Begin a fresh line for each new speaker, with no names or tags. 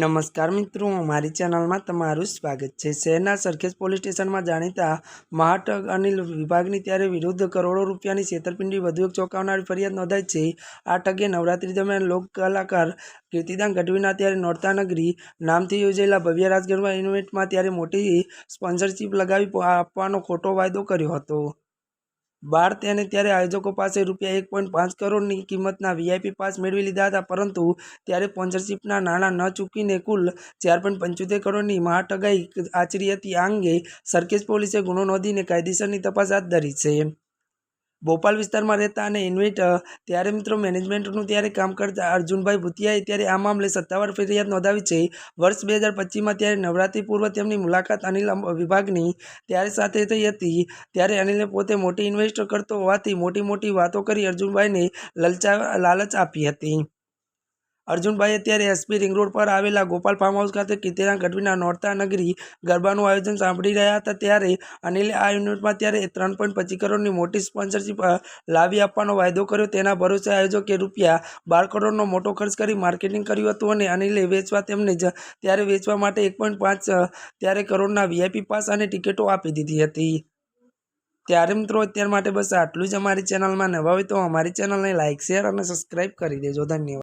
नमस्कार मित्रों, हमारी चैनल में तमारुं स्वागत है। शहरना सरखेज पोलीस स्टेशन में जाणीता महाठग अनिल विभागनी त्यारे विरुद्ध करोड़ों रूपियानी छेतरपिंडी वधु एक चौंकावनारी फरियाद नोंधाई है। आ ठगे नवरात्रि दरमियान लोक कलाकार कीर्तिदान गढ़वीना त्यारे नोरता नगरी नामथी योजायेला भव्य रास गरबा इवेंट में त्यारे मोटी स्पोन्सरशीप लगावी आपवानो खोटो वायदो कर्यो हतो। बार तेने त्यारे आयोजकों पास रुपया 1.5 करोड़ की किंमतना वीआईपी पास मेळवी लीधा था, परंतु त्यारे स्पोन्सरशीपना नाणां न चूकीने कुल 4.75 करोड़नी महाठगाई आचरी हती। आ अंगे सरखेज पोलीसे गुनो नोंधीने कायदेसरनी तपास हाथ धरी छे। भोपाल विस्तार में रहता इन्वेट त्यारे मित्रों मैनेजमेंटनु त्यारे काम करता अर्जुनभाई भूतियाए त्यारे आ मामले सत्तावार फरियाद नोंधावी छे। वर्ष 2025 में त्यारे नवरात्रि पूर्व तेमनी मुलाकात अनिल विभागनी त्यारे साथे थई हती। त्यारे अनिले पोते मोटी इन्वेस्ट करतो होवाथी मोटी मोटी वातो करी अर्जुनभाई ने लालच आपी हती। अर्जुनभाई त्यारे एसपी रिंग रोड पर आवेला गोपाल फार्म हाउस खाते कीर्तिदान गढ़वीना नोरता नगरी गरबाનું આયોજન સાંભળી રહ્યા હતા ત્યારે અનિલે આ યુનિટમાં ત્યારે 3.25 કરોડની મોટી સ્પોન્સરશીપ લાવી આપવાનો વાયદો કર્યો। તેના ભરોસે આયોજકે રૂપિયા 12 કરોડનો મોટો ખર્ચ કરી માર્કેટિંગ કર્યું હતું અને અનિલે વેચવા તેમને ત્યારે વેચવા માટે 1.5 ત્યારે કરોડના વીઆઈપી પાસ અને ટિકિટો આપી દીધી હતી। ત્યારે મિત્રો અત્યાર માટે બસ આટલું જ। અમારી ચેનલમાં નવા હોય તો અમારી ચેનલને લાઇક શેર અને સબસ્ક્રાઇબ કરી દેજો। ધન્યવાદ।